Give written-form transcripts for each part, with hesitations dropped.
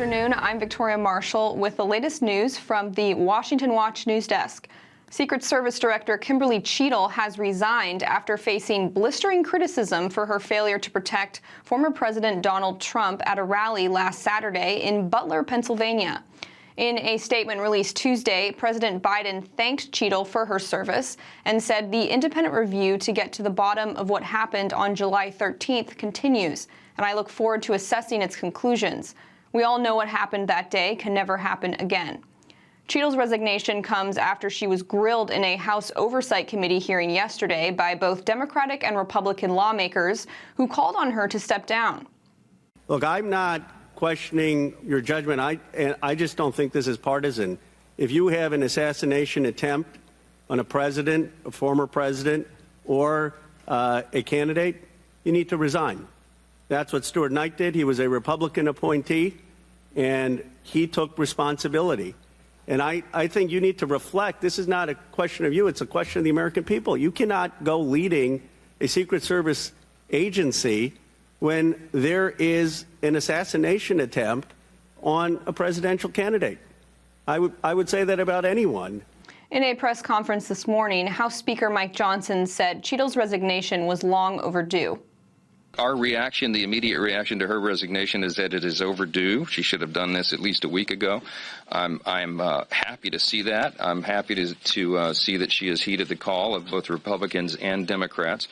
afternoon. I'm Victoria Marshall with the latest news from the Washington Watch News Desk. Secret Service Director Kimberly Cheadle has resigned after facing blistering criticism for her failure to protect former President Donald Trump at a rally last Saturday in Butler, Pennsylvania. In a statement released Tuesday, President Biden thanked Cheadle for her service and said the independent review to get to the bottom of what happened on July 13th continues, and I look forward to assessing its conclusions. We all know what happened that day can never happen again. Cheadle's resignation comes after she was grilled in a House Oversight Committee hearing yesterday by both Democratic and Republican lawmakers who called on her to step down. Look, I'm not questioning your judgment. I just don't think this is partisan. If you have an assassination attempt on a president, a former president, or a candidate, you need to resign. That's what Stuart Knight did. He was a Republican appointee, and he took responsibility. And I think you need to reflect. This is not a question of you. It's a question of the American people. You cannot go leading a Secret Service agency when there is an assassination attempt on a presidential candidate. I would say that about anyone. In a press conference this morning, House Speaker Mike Johnson said Cheadle's resignation was long overdue. Our reaction, the immediate reaction to her resignation, is that it is overdue. She should have done this at least a week ago. I'm happy to see that. I'm happy to see that she has heeded the call of both Republicans and Democrats.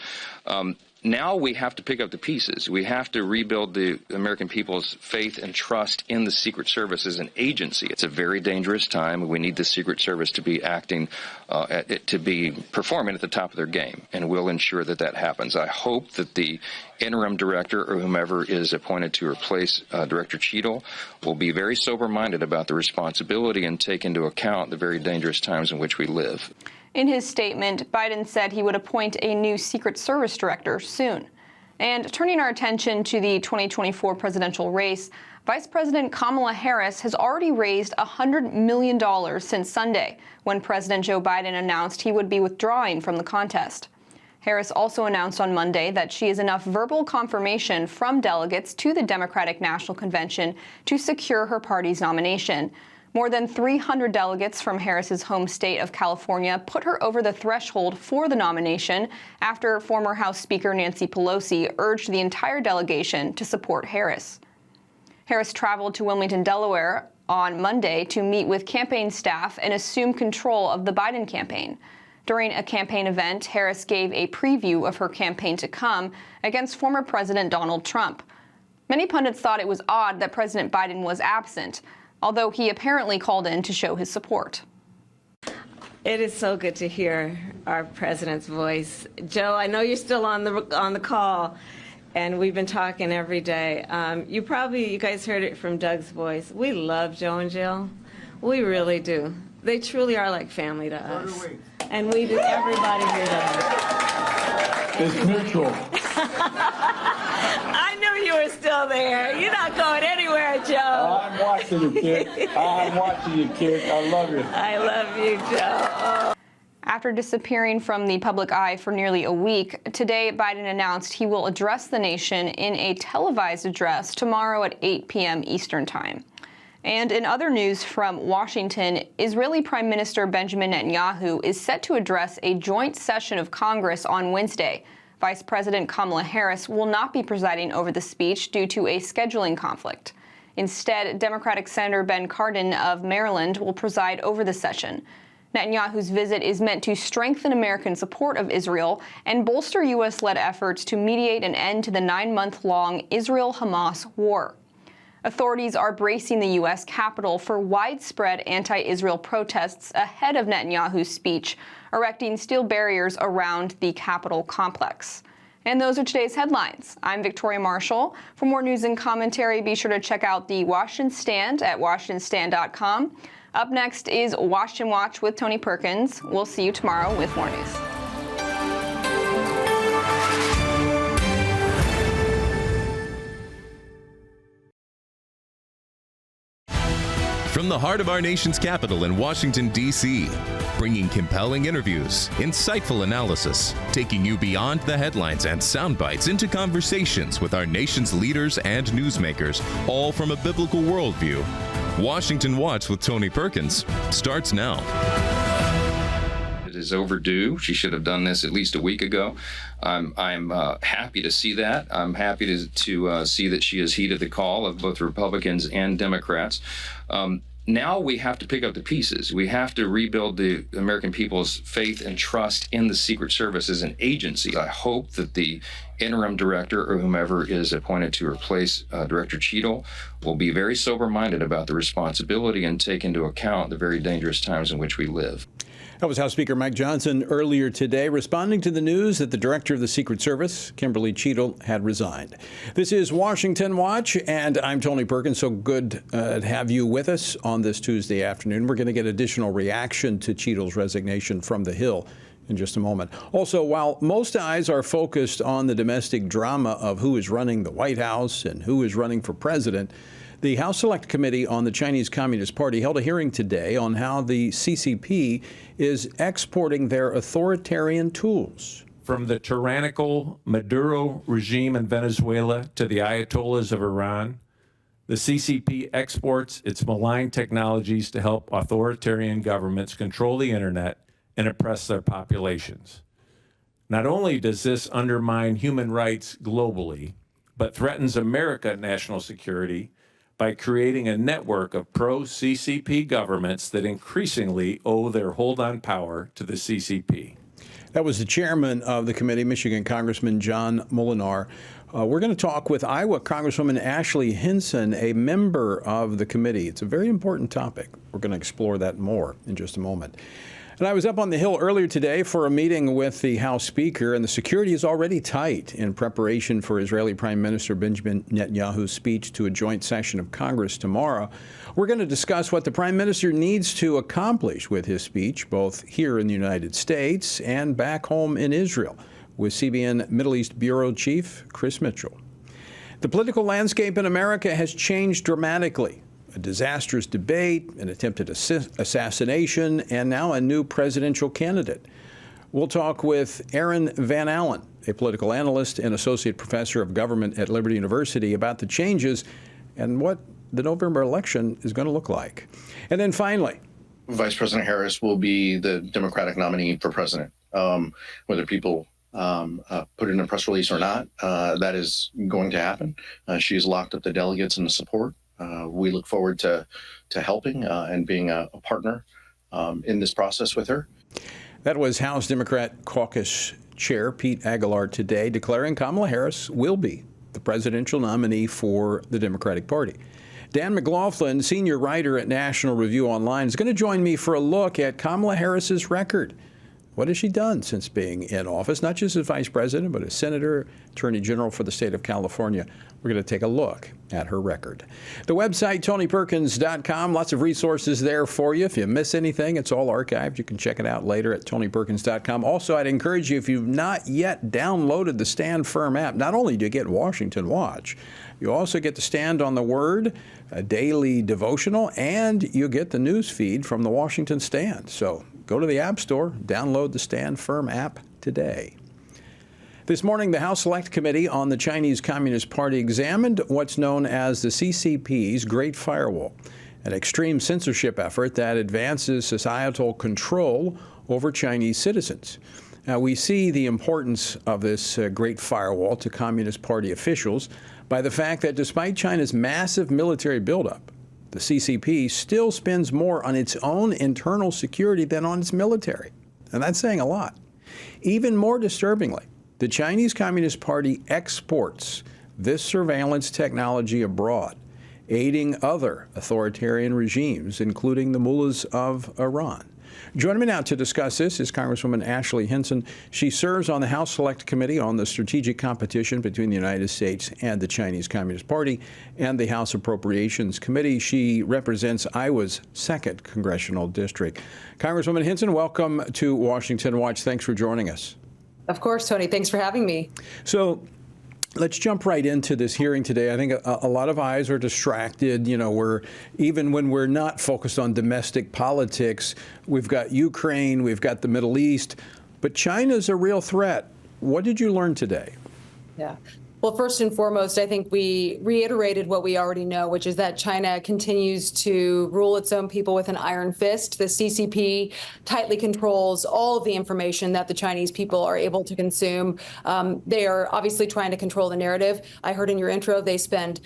Now we have to pick up the pieces. We have to rebuild the American people's faith and trust in the Secret Service as an agency. It's a very dangerous time. We need the Secret Service to be to be performing at the top of their game, and we'll ensure that that happens. I hope that the interim director or whomever is appointed to replace Director Cheadle will be very sober-minded about the responsibility and take into account the very dangerous times in which we live. In his statement, Biden said he would appoint a new Secret Service director soon. And turning our attention to the 2024 presidential race, Vice President Kamala Harris has already raised $100 million since Sunday, when President Joe Biden announced he would be withdrawing from the contest. Harris also announced on Monday that she has enough verbal confirmation from delegates to the Democratic National Convention to secure her party's nomination. More than 300 delegates from Harris's home state of California put her over the threshold for the nomination after former House Speaker Nancy Pelosi urged the entire delegation to support Harris. Harris traveled to Wilmington, Delaware on Monday to meet with campaign staff and assume control of the Biden campaign. During a campaign event, Harris gave a preview of her campaign to come against former President Donald Trump. Many pundits thought it was odd that President Biden was absent, although he apparently called in to show his support. It is so good to hear our president's voice. Joe, I know you're still on the call, and we've been talking every day. You guys heard it from Doug's voice. We love Joe and Jill. We really do. They truly are like family to us. And we do, everybody here does. It's mutual. I knew you were still there. You're not going anywhere, Joe. I'm watching you, kid. I'm watching you, kid. I love you. I love you, Joe. Oh. After disappearing from the public eye for nearly a week, today Biden announced he will address the nation in a televised address tomorrow at 8 p.m. Eastern Time. And in other news from Washington, Israeli Prime Minister Benjamin Netanyahu is set to address a joint session of Congress on Wednesday. Vice President Kamala Harris will not be presiding over the speech due to a scheduling conflict. Instead, Democratic Senator Ben Cardin of Maryland will preside over the session. Netanyahu's visit is meant to strengthen American support of Israel and bolster U.S.-led efforts to mediate an end to the 9-month-long Israel-Hamas war. Authorities are bracing the U.S. Capitol for widespread anti-Israel protests ahead of Netanyahu's speech, erecting steel barriers around the Capitol complex. And those are today's headlines. I'm Victoria Marshall. For more news and commentary, be sure to check out the Washington Stand at WashingtonStand.com. Up next is Washington Watch with Tony Perkins. We'll see you tomorrow with more news. From the heart of our nation's capital in Washington, D.C., bringing compelling interviews, insightful analysis, taking you beyond the headlines and sound bites into conversations with our nation's leaders and newsmakers, all from a biblical worldview. Washington Watch with Tony Perkins starts now. It is overdue. She should have done this at least a week ago. I'm happy to see that. I'm happy to see that she has heeded the call of both Republicans and Democrats. Now we have to pick up the pieces. We have to rebuild the American people's faith and trust in the Secret Service as an agency. I hope that the interim director or whomever is appointed to replace Director Cheadle will be very sober-minded about the responsibility and take into account the very dangerous times in which we live. That was House Speaker Mike Johnson earlier today, responding to the news that the director of the Secret Service, Kimberly Cheadle, had resigned. This is Washington Watch, and I'm Tony Perkins. So good to have you with us on this Tuesday afternoon. We're going to get additional reaction to Cheadle's resignation from the Hill in just a moment. Also, while most eyes are focused on the domestic drama of who is running the White House and who is running for president, the House Select Committee on the Chinese Communist Party held a hearing today on how the CCP is exporting their authoritarian tools. From the tyrannical Maduro regime in Venezuela to the Ayatollahs of Iran, the CCP exports its malign technologies to help authoritarian governments control the internet and oppress their populations. Not only does this undermine human rights globally, but threatens American national security by creating a network of pro-CCP governments that increasingly owe their hold on power to the CCP. That was the chairman of the committee, Michigan Congressman John Molinar. We're going to talk with Iowa Congresswoman Ashley Hinson, a member of the committee. It's a very important topic. We're going to explore that more in just a moment. And I was up on the Hill earlier today for a meeting with the House Speaker, and the security is already tight in preparation for Israeli Prime Minister Benjamin Netanyahu's speech to a joint session of Congress tomorrow. We're going to discuss what the Prime Minister needs to accomplish with his speech, both here in the United States and back home in Israel, with CBN Middle East Bureau Chief Chris Mitchell. The political landscape in America has changed dramatically. A disastrous debate, an attempted assassination, and now a new presidential candidate. We'll talk with Aaron Van Allen, a political analyst and associate professor of government at Liberty University, about the changes and what the November election is going to look like. And then finally, Vice President Harris will be the Democratic nominee for president. Whether people put it in a press release or not, that is going to happen. She has locked up the delegates and the support. We look forward to helping and being a partner in this process with her. That was House Democrat Caucus Chair Pete Aguilar today, declaring Kamala Harris will be the presidential nominee for the Democratic Party. Dan McLaughlin, senior writer at National Review Online, is going to join me for a look at Kamala Harris's record. What has she done since being in office, not just as vice president, but as senator, attorney general for the state of California? We're going to take a look at her record. The website, TonyPerkins.com, lots of resources there for you. If you miss anything, it's all archived. You can check it out later at TonyPerkins.com. Also, I'd encourage you, if you've not yet downloaded the Stand Firm app, not only do you get Washington Watch, you also get to Stand on the Word, a daily devotional, and you get the news feed from the Washington Stand. So go to the App Store, download the Stand Firm app today. This morning, the House Select Committee on the Chinese Communist Party examined what's known as the CCP's Great Firewall, an extreme censorship effort that advances societal control over Chinese citizens. Now, we see the importance of this Great Firewall to Communist Party officials by the fact that despite China's massive military buildup, the CCP still spends more on its own internal security than on its military. And that's saying a lot. Even more disturbingly, the Chinese Communist Party exports this surveillance technology abroad, aiding other authoritarian regimes, including the mullahs of Iran. Joining me now to discuss this is Congresswoman Ashley Hinson. She serves on the House Select Committee on the Strategic Competition between the United States and the Chinese Communist Party and the House Appropriations Committee. She represents Iowa's 2nd Congressional District. Congresswoman Hinson, welcome to Washington Watch. Thanks for joining us. Of course, Tony. Thanks for having me. So Let's jump right into this hearing today. I think a lot of eyes are distracted. You know, even when we're not focused on domestic politics, we've got Ukraine, we've got the Middle East, but China's a real threat. What did you learn today? Yeah. Well, first and foremost, I think we reiterated what we already know, which is that China continues to rule its own people with an iron fist. The CCP tightly controls all of the information that the Chinese people are able to consume. They are obviously trying to control the narrative. I heard in your intro they spend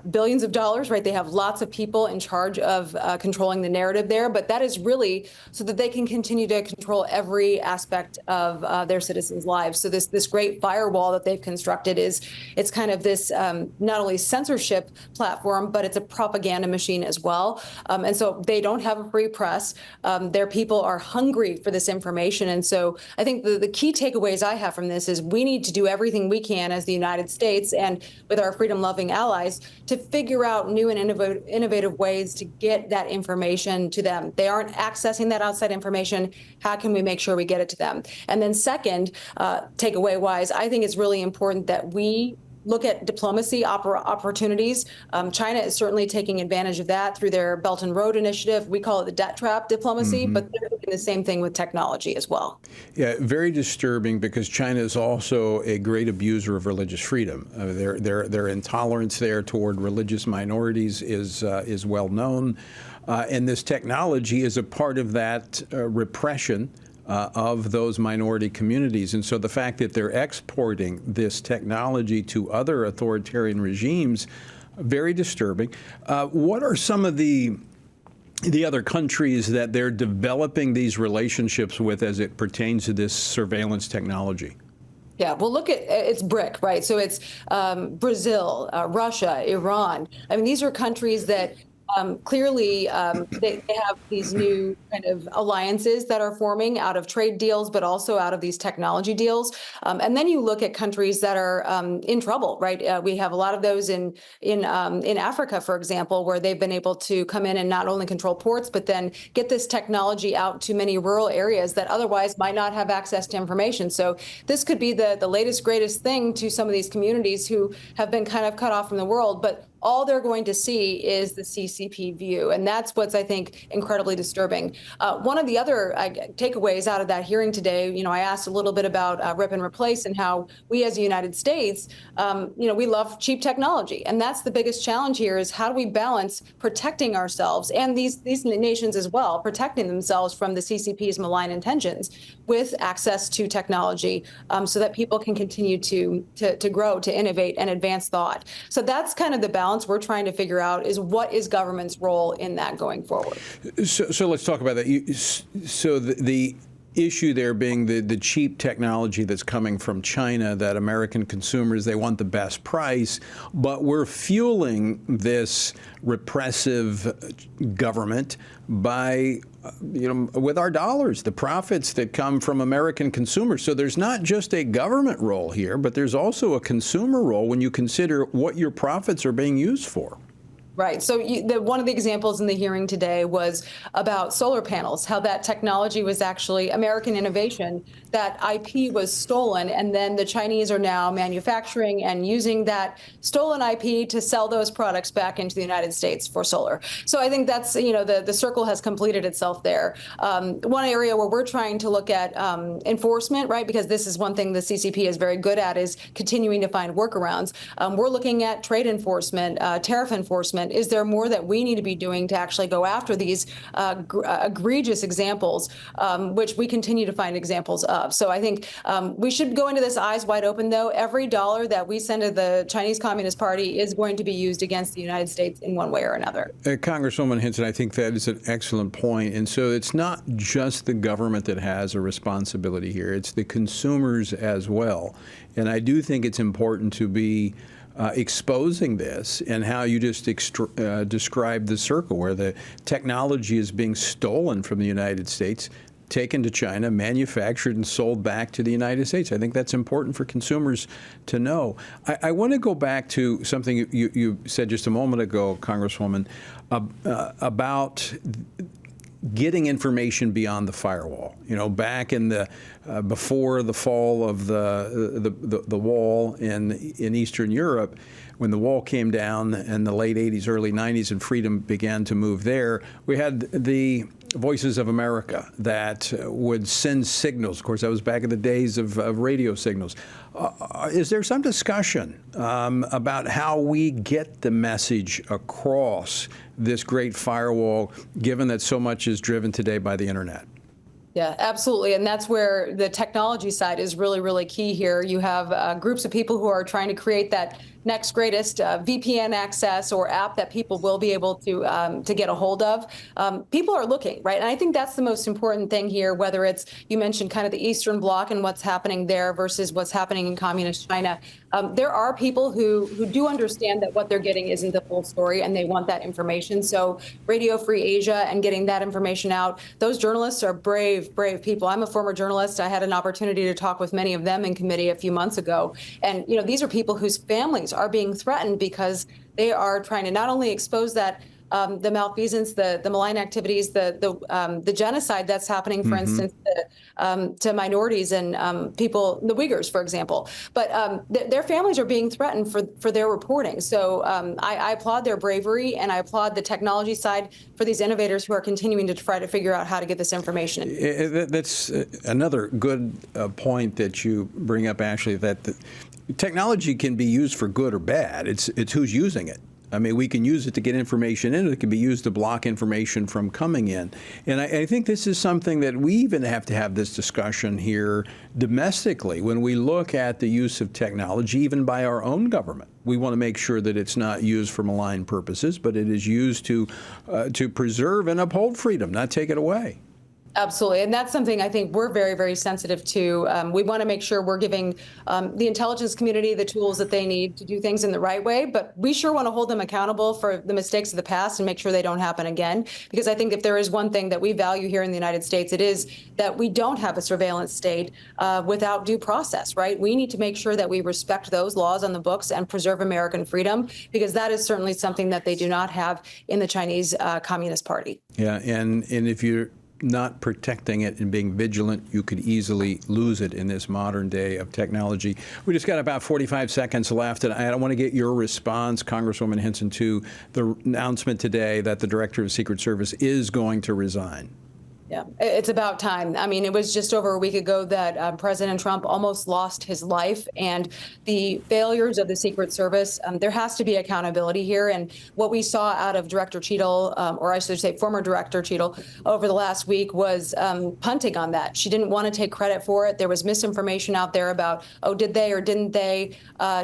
billions of dollars, right? They have lots of people in charge of controlling the narrative there, but that is really so that they can continue to control every aspect of their citizens' lives. So this great firewall that they've constructed it's kind of this not only censorship platform, but it's a propaganda machine as well. And so they don't have a free press. Their people are hungry for this information. And so I think the key takeaways I have from this is we need to do everything we can as the United States and with our freedom-loving allies to figure out new and innovative ways to get that information to them. They aren't accessing that outside information. How can we make sure we get it to them? And then second, takeaway-wise, I think it's really important that we look at diplomacy opportunities. China is certainly taking advantage of that through their Belt and Road Initiative. We call it the debt trap diplomacy, but they're doing the same thing with technology as well. Yeah, very disturbing because China is also a great abuser of religious freedom. Their intolerance there toward religious minorities is well known, and this technology is a part of that repression of those minority communities. And so the fact that they're exporting this technology to other authoritarian regimes, very disturbing. What are some of the other countries that they're developing these relationships with as it pertains to this surveillance technology? Yeah, well, look at it's BRIC, right? So it's Brazil, Russia, Iran. I mean, these are countries that clearly, they have these new kind of alliances that are forming out of trade deals, but also out of these technology deals. And then you look at countries that are in trouble, right? We have a lot of those in Africa, for example, where they've been able to come in and not only control ports, but then get this technology out to many rural areas that otherwise might not have access to information. So this could be the latest, greatest thing to some of these communities who have been kind of cut off from the world. But all they're going to see is the CCP view. And that's what's, I think, incredibly disturbing. One of the other takeaways out of that hearing today, you know, I asked a little bit about rip and replace and how we as the United States, you know, we love cheap technology. And that's the biggest challenge here is how do we balance protecting ourselves and these nations as well, protecting themselves from the CCP's malign intentions with access to technology so that people can continue to grow, to innovate and advance thought. So that's kind of the balance we're trying to figure out is what is government's role in that going forward. So let's talk about that. So the issue there being the cheap technology that's coming from China, that American consumers, they want the best price, but we're fueling this repressive government by, you know, with our dollars, the profits that come from American consumers. So there's not just a government role here, but there's also a consumer role when you consider what your profits are being used for. Right. So one of the examples in the hearing today was about solar panels, how that technology was actually American innovation, that IP was stolen, and then the Chinese are now manufacturing and using that stolen IP to sell those products back into the United States for solar. So I think that's, you know, the circle has completed itself there. One area where we're trying to look at enforcement, right, because this is one thing the CCP is very good at is continuing to find workarounds. We're looking at trade enforcement, tariff enforcement. Is there more that we need to be doing to actually go after these egregious examples, which we continue to find examples of? So I think we should go into this eyes wide open, though. Every dollar that we send to the Chinese Communist Party is going to be used against the United States in one way or another. Congresswoman Hinson, I think that is an excellent point. And so it's not just the government that has a responsibility here. It's the consumers as well. And I do think it's important to be exposing this and how you just described the circle where the technology is being stolen from the United States, taken to China, manufactured and sold back to the United States. I think that's important for consumers to know. I want to go back to something you said just a moment ago, Congresswoman, about getting information beyond the firewall. You know, back in the before the fall of the wall in Eastern Europe, when the wall came down in the late 80s, early 90s, and freedom began to move there, we had the Voices of America that would send signals. Of course, that was back in the days of radio signals. Is there some discussion about how we get the message across this great firewall, given that so much is driven today by the internet? Yeah, absolutely. And that's where the technology side is really, really key here. You have groups of people who are trying to create that next greatest VPN access or app that people will be able to get a hold of. People are looking, right? And I think that's the most important thing here, whether it's, you mentioned kind of the Eastern Bloc and what's happening there versus what's happening in communist China. There are people who do understand that what they're getting isn't the full story, and they want that information. So Radio Free Asia and getting that information out, those journalists are brave people. I'm a former journalist. I had an opportunity to talk with many of them in committee a few months ago. And, you know, these are people whose families are being threatened because they are trying to not only expose that the malfeasance, the malign activities, the genocide that's happening, for instance, to minorities and people, the Uyghurs, for example. But their families are being threatened for their reporting. So I applaud their bravery, and I applaud the technology side for these innovators who are continuing to try to figure out how to get this information. That's another good point that you bring up, Ashley, that the technology can be used for good or bad. It's who's using it. I mean, we can use it to get information in. It can be used to block information from coming in. And I think this is something that we even have to have this discussion here domestically. When we look at the use of technology, even by our own government, we want to make sure that it's not used for malign purposes, but it is used to preserve and uphold freedom, not take it away. Absolutely. And that's something I think we're very, very sensitive to. We want to make sure we're giving the intelligence community the tools that they need to do things in the right way. But we sure want to hold them accountable for the mistakes of the past and make sure they don't happen again. Because I think if there is one thing that we value here in the United States, it is that we don't have a surveillance state without due process, right? We need to make sure that we respect those laws on the books and preserve American freedom, because that is certainly something that they do not have in the Chinese Communist Party. Yeah, and if you're not protecting it and being vigilant, you could easily lose it in this modern day of technology. We just got about 45 seconds left, and I want to get your response, Congresswoman Hinson, to the announcement today that the Director of the Secret Service is going to resign. Yeah, it's about time. I mean, it was just over a week ago that President Trump almost lost his life, and the failures of the Secret Service, there has to be accountability here. And what we saw out of Director Cheadle, or I should say former Director Cheadle, over the last week was punting on that. She didn't want to take credit for it. There was misinformation out there about, oh, did they or didn't they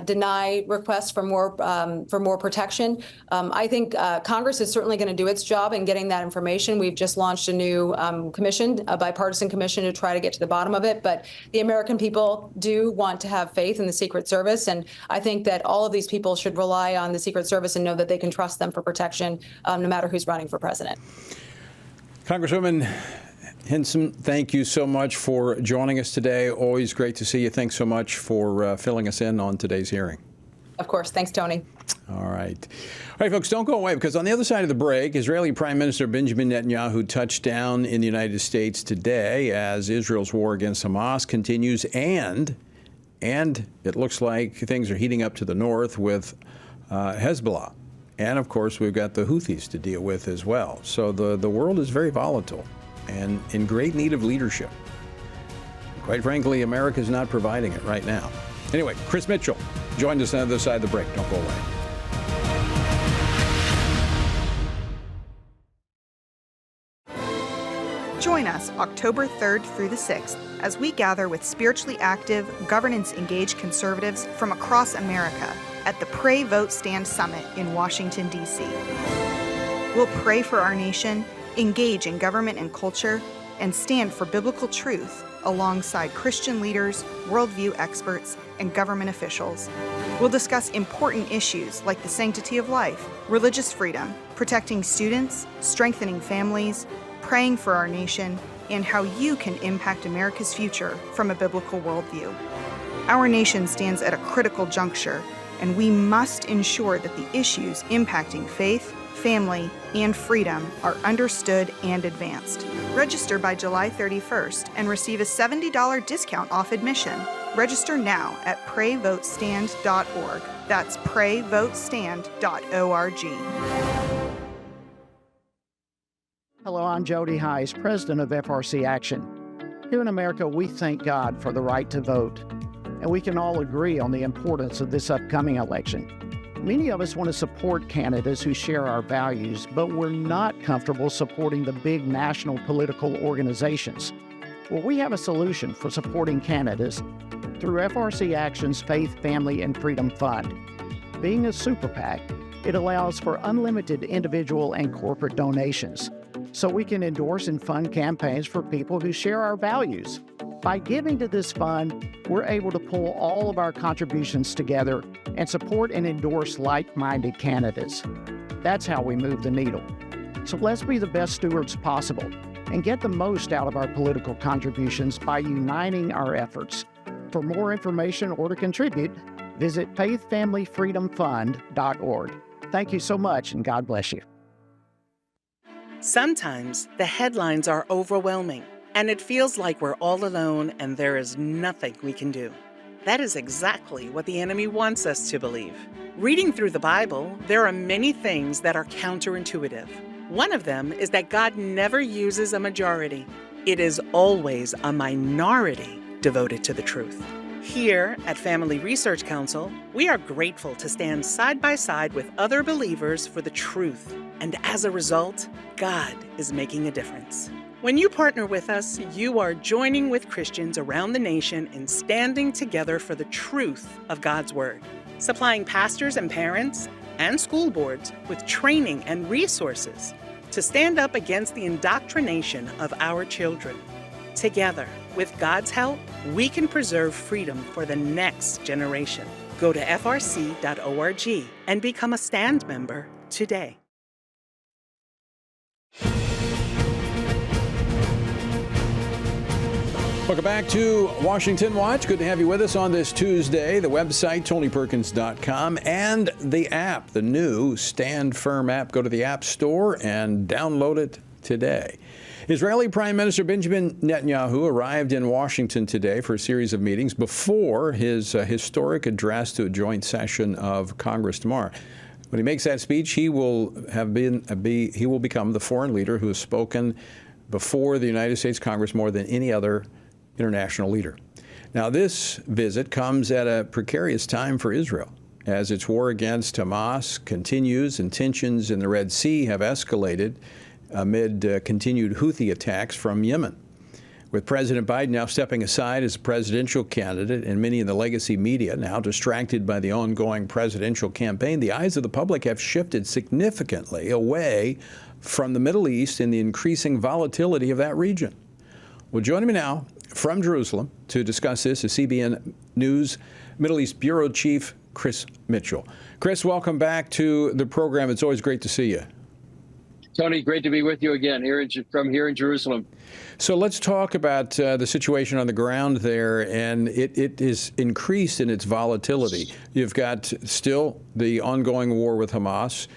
deny requests for more protection? I think Congress is certainly going to do its job in getting that information. We've just launched a new commission, a bipartisan commission, to try to get to the bottom of it. But the American people do want to have faith in the Secret Service. And I think that all of these people should rely on the Secret Service and know that they can trust them for protection, no matter who's running for president. Congresswoman Hinson, thank you so much for joining us today. Always great to see you. Thanks so much for filling us in on today's hearing. Of course. Thanks, Tony. All right. All right, folks, don't go away, because on the other side of the break, Israeli Prime Minister Benjamin Netanyahu touched down in the United States today as Israel's war against Hamas continues, and it looks like things are heating up to the north with Hezbollah. And, of course, we've got the Houthis to deal with as well. So the world is very volatile and in great need of leadership. Quite frankly, America's not providing it right now. Anyway, Chris Mitchell joined us on the other side of the break. Don't go away. Join us October 3rd through the 6th as we gather with spiritually active, governance-engaged conservatives from across America at the Pray, Vote, Stand Summit in Washington, D.C. We'll pray for our nation, engage in government and culture, and stand for biblical truth alongside Christian leaders, worldview experts, and government officials. We'll discuss important issues like the sanctity of life, religious freedom, protecting students, strengthening families, praying for our nation, and how you can impact America's future from a biblical worldview. Our nation stands at a critical juncture, and we must ensure that the issues impacting faith, family, and freedom are understood and advanced. Register by July 31st and receive a $70 discount off admission. Register now at PrayVoteStand.org. That's PrayVoteStand.org. Hello, I'm Jody Heiss, president of FRC Action. Here in America, we thank God for the right to vote, and we can all agree on the importance of this upcoming election. Many of us want to support candidates who share our values, but we're not comfortable supporting the big national political organizations. Well, we have a solution for supporting candidates through FRC Action's Faith, Family, and Freedom Fund. Being a super PAC, it allows for unlimited individual and corporate donations, so we can endorse and fund campaigns for people who share our values. By giving to this fund, we're able to pull all of our contributions together and support and endorse like-minded candidates. That's how we move the needle. So let's be the best stewards possible and get the most out of our political contributions by uniting our efforts. For more information or to contribute, visit faithfamilyfreedomfund.org. Thank you so much, and God bless you. Sometimes the headlines are overwhelming, and it feels like we're all alone and there is nothing we can do. That is exactly what the enemy wants us to believe. Reading through the Bible, there are many things that are counterintuitive. One of them is that God never uses a majority. It is always a minority devoted to the truth. Here at Family Research Council, we are grateful to stand side by side with other believers for the truth. And as a result, God is making a difference. When you partner with us, you are joining with Christians around the nation in standing together for the truth of God's Word, supplying pastors and parents and school boards with training and resources to stand up against the indoctrination of our children. Together, with God's help, we can preserve freedom for the next generation. Go to frc.org and become a STAND member today. Welcome back to Washington Watch. Good to have you with us on this Tuesday. The website, TonyPerkins.com, and the app, the new Stand Firm app. Go to the App Store and download it today. Israeli Prime Minister Benjamin Netanyahu arrived in Washington today for a series of meetings before his historic address to a joint session of Congress tomorrow. When he makes that speech, he will become the foreign leader who has spoken before the United States Congress more than any other international leader. Now, this visit comes at a precarious time for Israel, as its war against Hamas continues and tensions in the Red Sea have escalated amid continued Houthi attacks from Yemen. With President Biden now stepping aside as a presidential candidate and many in the legacy media now distracted by the ongoing presidential campaign, the eyes of the public have shifted significantly away from the Middle East and the increasing volatility of that region. Well, joining me now from Jerusalem to discuss this is CBN News Middle East Bureau Chief Chris Mitchell. Chris, welcome back to the program. It's always great to see you. Tony, great to be with you again from here in Jerusalem. So let's talk about the situation on the ground there, and it is increased in its volatility. You've got still the ongoing war with Hamas.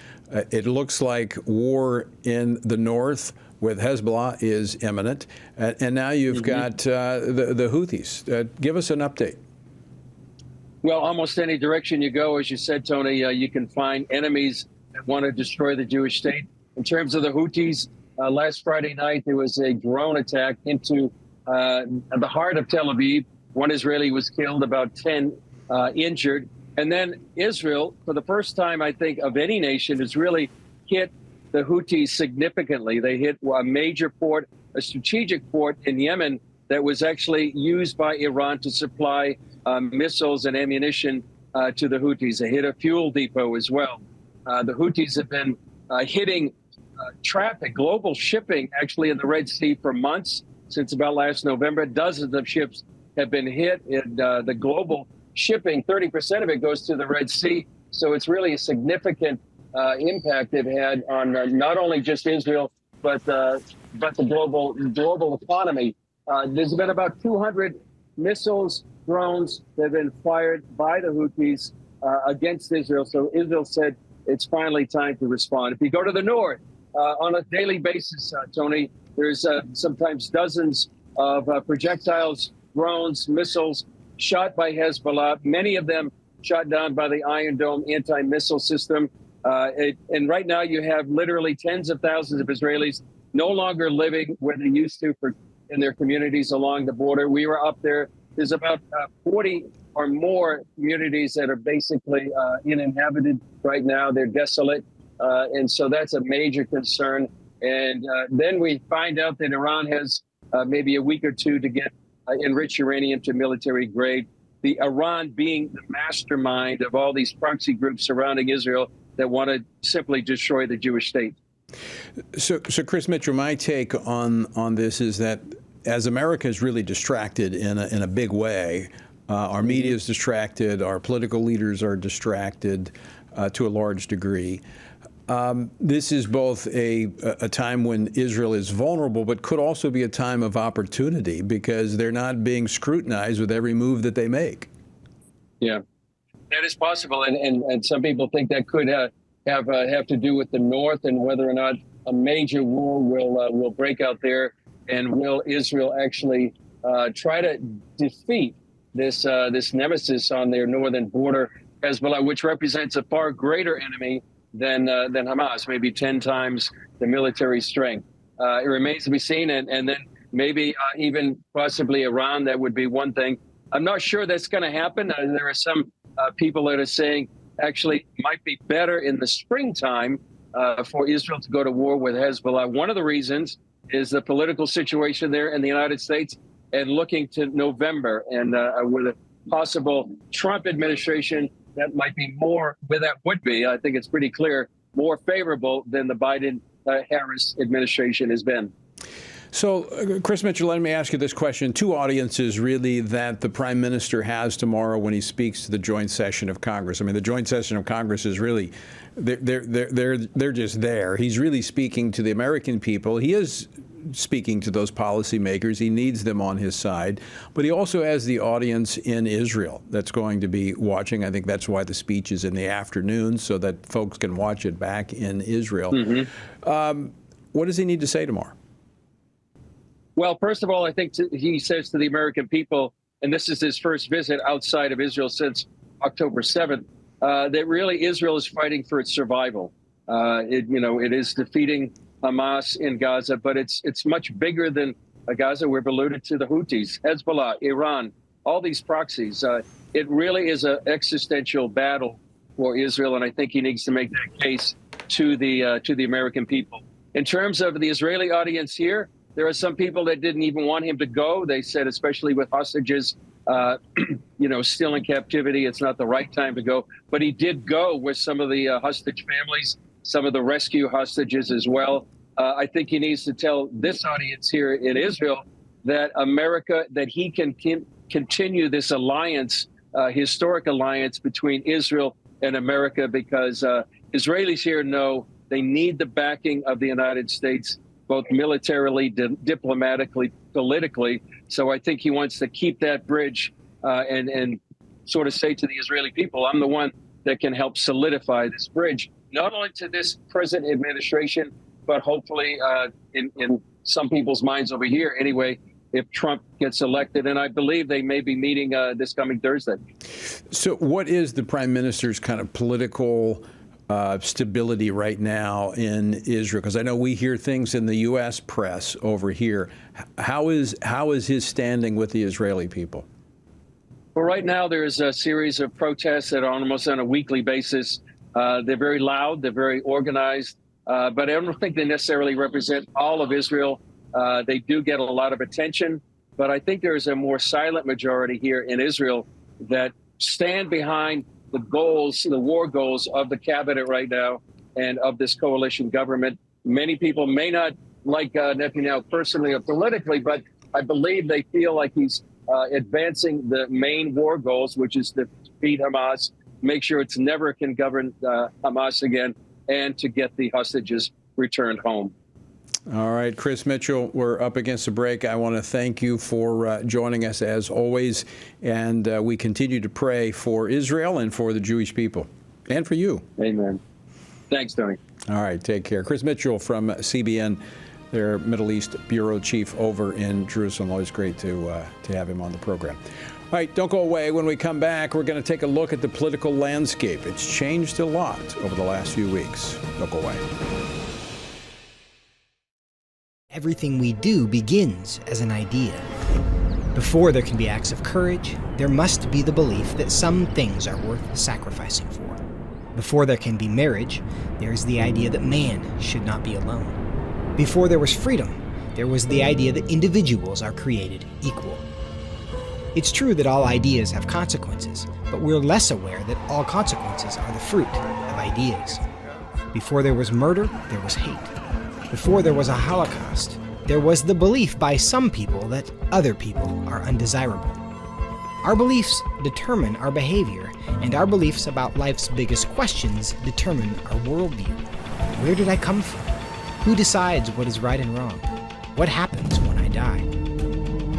It looks like war in the north with Hezbollah is imminent, and now you've got the Houthis. Give us an update. Well, almost any direction you go, as you said, Tony, you can find enemies that want to destroy the Jewish state. In terms of the Houthis, last Friday night, there was a drone attack into the heart of Tel Aviv. One Israeli was killed, about 10 injured. And then Israel, for the first time, I think, of any nation, has really hit the Houthis significantly. They hit a major port, a strategic port in Yemen that was actually used by Iran to supply missiles and ammunition to the Houthis. They hit a fuel depot as well. The Houthis have been hitting traffic, global shipping, actually in the Red Sea for months, since about last November. Dozens of ships have been hit. The global shipping, 30% of it goes to the Red Sea. So it's really a significant impact they've had on not only just Israel, but the global economy. There's been about 200 missiles, drones that have been fired by the Houthis against Israel. So Israel said it's finally time to respond. If you go to the north, on a daily basis, Tony, there's sometimes dozens of projectiles, drones, missiles shot by Hezbollah, many of them shot down by the Iron Dome anti-missile system. And right now you have literally tens of thousands of Israelis no longer living where they used to in their communities along the border. We were up there. There's about 40 or more communities that are basically uninhabited right now. They're desolate. And so that's a major concern. And then we find out that Iran has maybe a week or two to get enriched uranium to military grade. The Iran being the mastermind of all these proxy groups surrounding Israel that want to simply destroy the Jewish state. So Chris Mitchell, my take on this is that as America is really distracted in a big way, our media is distracted, our political leaders are distracted to a large degree. This is both a time when Israel is vulnerable, but could also be a time of opportunity because they're not being scrutinized with every move that they make. Yeah, that is possible. And some people think that could have to do with the North and whether or not a major war will break out there. And will Israel actually try to defeat this nemesis on their northern border, Hezbollah, which represents a far greater enemy than Hamas, maybe 10 times the military strength. It remains to be seen. And then maybe even possibly Iran, that would be one thing. I'm not sure that's going to happen. There are some people that are saying actually might be better in the springtime for Israel to go to war with Hezbollah. One of the reasons is the political situation there in the United States, and looking to November and with a possible Trump administration that might be more, where that would be, I think it's pretty clear, more favorable than the Biden-Harris administration has been. So, Chris Mitchell, let me ask you this question. Two audiences, really, that the Prime Minister has tomorrow when he speaks to the joint session of Congress. I mean, the joint session of Congress is really, they're just there. He's really speaking to the American people. He is speaking to those policymakers. He needs them on his side. But he also has the audience in Israel that's going to be watching. I think that's why the speech is in the afternoon, so that folks can watch it back in Israel. Mm-hmm. What does he need to say tomorrow? Well, first of all, I think he says to the American people, and this is his first visit outside of Israel since October 7th, that really Israel is fighting for its survival. It is defeating Hamas in Gaza, but it's much bigger than Gaza. We've alluded to the Houthis, Hezbollah, Iran, all these proxies. It really is an existential battle for Israel, and I think he needs to make that case to the American people. In terms of the Israeli audience here, there are some people that didn't even want him to go. They said, especially with hostages, still in captivity, it's not the right time to go. But he did go with some of the hostage families, some of the rescue hostages as well. I think he needs to tell this audience here in Israel that that he can continue this alliance, historic alliance between Israel and America, because Israelis here know they need the backing of the United States, both militarily, diplomatically, politically. So I think he wants to keep that bridge and sort of say to the Israeli people, I'm the one that can help solidify this bridge, not only to this present administration, but hopefully in some people's minds over here anyway, if Trump gets elected. And I believe they may be meeting this coming Thursday. So what is the Prime Minister's kind of political stability right now in Israel? Because I know we hear things in the U.S. press over here. How is his standing with the Israeli people? Well, right now there's a series of protests that are almost on a weekly basis. They're very loud, they're very organized, but I don't think they necessarily represent all of Israel. They do get a lot of attention, but I think there's a more silent majority here in Israel that stand behind the goals, the war goals of the cabinet right now and of this coalition government. Many people may not like Netanyahu personally or politically, but I believe they feel like he's advancing the main war goals, which is to defeat Hamas, make sure it's never can govern Hamas again, and to get the hostages returned home. All right, Chris Mitchell, we're up against the break. I want to thank you for joining us as always, and we continue to pray for Israel and for the Jewish people, and for you. Amen. Thanks, Tony. All right, take care. Chris Mitchell from CBN, their Middle East bureau chief over in Jerusalem. Always great to have him on the program. All right, don't go away. When we come back, we're going to take a look at the political landscape. It's changed a lot over the last few weeks. Don't go away. Everything we do begins as an idea. Before there can be acts of courage, there must be the belief that some things are worth sacrificing for. Before there can be marriage, there is the idea that man should not be alone. Before there was freedom, there was the idea that individuals are created equal. It's true that all ideas have consequences, but we're less aware that all consequences are the fruit of ideas. Before there was murder, there was hate. Before there was a Holocaust, there was the belief by some people that other people are undesirable. Our beliefs determine our behavior, and our beliefs about life's biggest questions determine our worldview. Where did I come from? Who decides what is right and wrong? What happens when I die?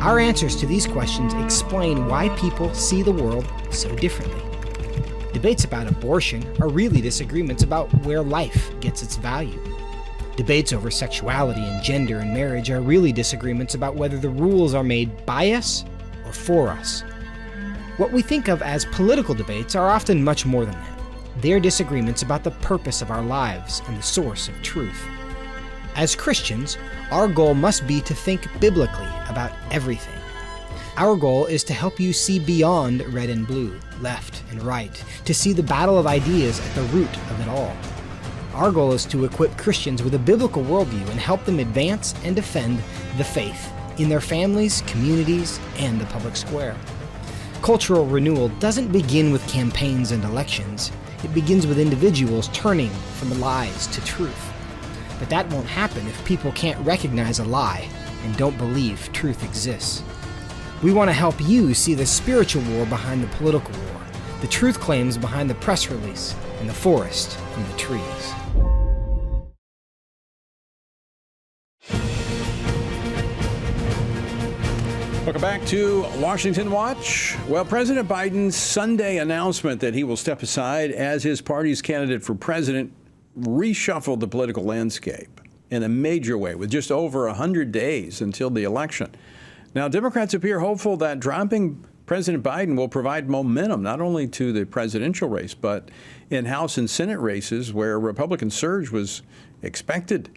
Our answers to these questions explain why people see the world so differently. Debates about abortion are really disagreements about where life gets its value. Debates over sexuality and gender and marriage are really disagreements about whether the rules are made by us or for us. What we think of as political debates are often much more than that. They're disagreements about the purpose of our lives and the source of truth. As Christians, our goal must be to think biblically about everything. Our goal is to help you see beyond red and blue, left and right, to see the battle of ideas at the root of it all. Our goal is to equip Christians with a biblical worldview and help them advance and defend the faith in their families, communities, and the public square. Cultural renewal doesn't begin with campaigns and elections. It begins with individuals turning from lies to truth. But that won't happen if people can't recognize a lie and don't believe truth exists. We want to help you see the spiritual war behind the political war, the truth claims behind the press release, and the forest from the trees. Welcome back to Washington Watch. Well, President Biden's Sunday announcement that he will step aside as his party's candidate for president reshuffled the political landscape in a major way with just over 100 days until the election. Now, Democrats appear hopeful that dropping President Biden will provide momentum not only to the presidential race, but in House and Senate races where Republican surge was expected.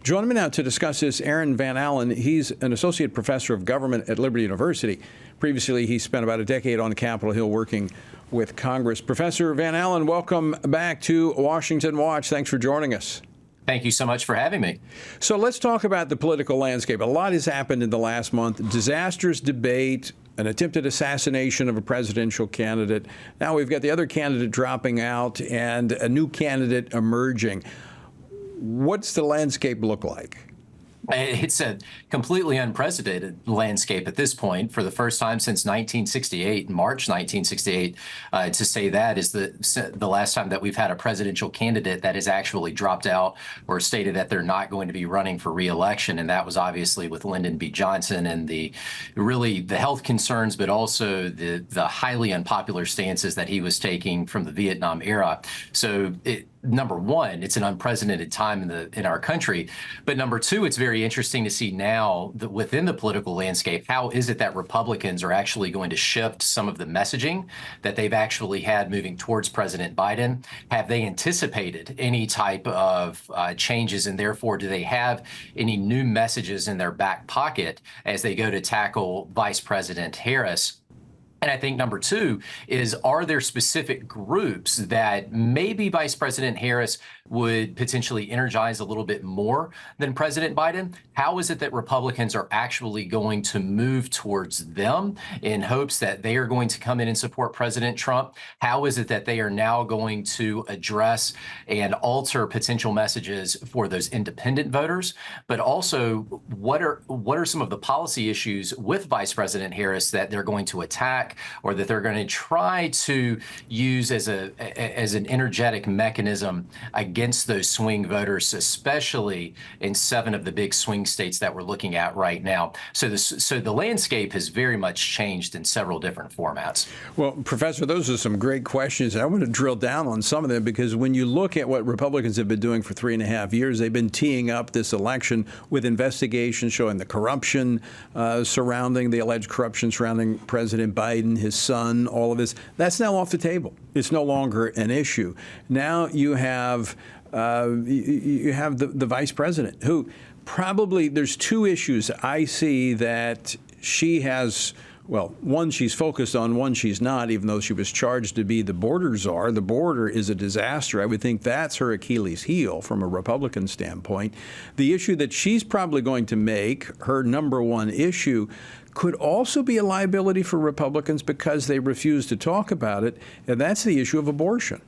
Joining me now to discuss this, Aaron Van Allen. He's an associate professor of government at Liberty University. Previously, he spent about a decade on Capitol Hill working with Congress. Professor Van Allen, welcome back to Washington Watch. Thanks for joining us. Thank you so much for having me. So let's talk about the political landscape. A lot has happened in the last month. Disastrous debate, an attempted assassination of a presidential candidate. Now we've got the other candidate dropping out and a new candidate emerging. What's the landscape look like? It's a completely unprecedented landscape at this point. For the first time since 1968, March 1968, to say that is the last time that we've had a presidential candidate that has actually dropped out or stated that they're not going to be running for re-election. And that was obviously with Lyndon B. Johnson and the health concerns, but also the highly unpopular stances that he was taking from the Vietnam era. So number one, it's an unprecedented time in our country. But number two, it's very interesting to see now that within the political landscape, how is it that Republicans are actually going to shift some of the messaging that they've actually had moving towards President Biden? Have they anticipated any type of changes, and therefore do they have any new messages in their back pocket as they go to tackle Vice President Harris? And I think number two is, are there specific groups that maybe Vice President Harris would potentially energize a little bit more than President Biden? How is it that Republicans are actually going to move towards them in hopes that they are going to come in and support President Trump? How is it that they are now going to address and alter potential messages for those independent voters? But also, what are some of the policy issues with Vice President Harris that they're going to attack back, or that they're going to try to use as an energetic mechanism against those swing voters, especially in 7 of the big swing states that we're looking at right now. So the landscape has very much changed in several different formats. Well, Professor, those are some great questions. I want to drill down on some of them, because when you look at what Republicans have been doing for 3.5 years, they've been teeing up this election with investigations showing the corruption surrounding the alleged corruption surrounding President Biden, his son, all of this. That's now off the table. It's no longer an issue. Now you have the vice president, who probably, there's 2 issues I see that she has. Well, one she's focused on, one she's not, even though she was charged to be the border czar. The border is a disaster. I would think that's her Achilles heel from a Republican standpoint. The issue that she's probably going to make her number 1 issue could also be a liability for Republicans because they refuse to talk about it, and that's the issue of abortion.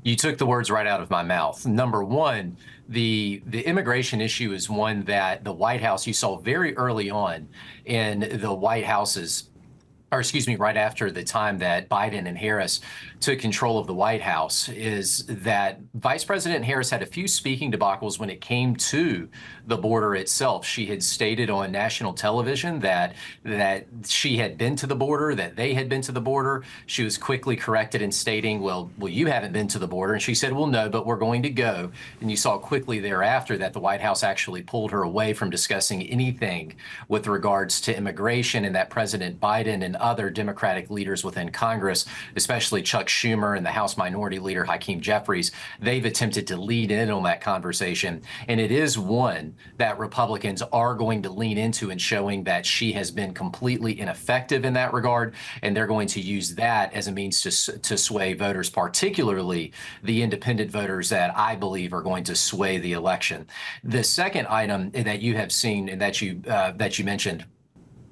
You took the words right out of my mouth. Number 1, the immigration issue is one that the White House, you saw very early on in the White House's, or excuse me, right after the time that Biden and Harris took control of the White House, is that Vice President Harris had a few speaking debacles when it came to the border itself. She had stated on national television that she had been to the border, that they had been to the border. She was quickly corrected in stating, well, you haven't been to the border. And she said, well, no, but we're going to go. And you saw quickly thereafter that the White House actually pulled her away from discussing anything with regards to immigration, and that President Biden and other Democratic leaders within Congress, especially Chuck Schumer and the House Minority Leader Hakeem Jeffries, they've attempted to lead in on that conversation. And it is one that Republicans are going to lean into in showing that she has been completely ineffective in that regard. And they're going to use that as a means to sway voters, particularly the independent voters that I believe are going to sway the election. The second item that you have seen and that you mentioned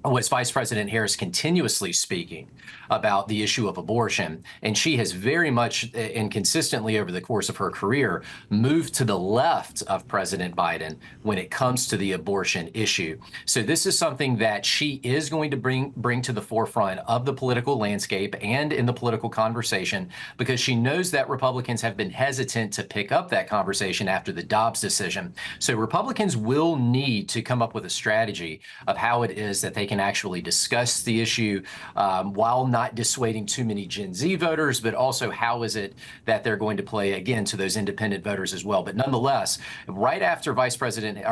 was Vice President Harris continuously speaking about the issue of abortion. And she has very much and consistently over the course of her career moved to the left of President Biden when it comes to the abortion issue. So this is something that she is going to bring to the forefront of the political landscape and in the political conversation, because she knows that Republicans have been hesitant to pick up that conversation after the Dobbs decision. So Republicans will need to come up with a strategy of how it is that they can actually discuss the issue while not dissuading too many Gen Z voters, but also how is it that they're going to play again to those independent voters as well. But nonetheless, right after President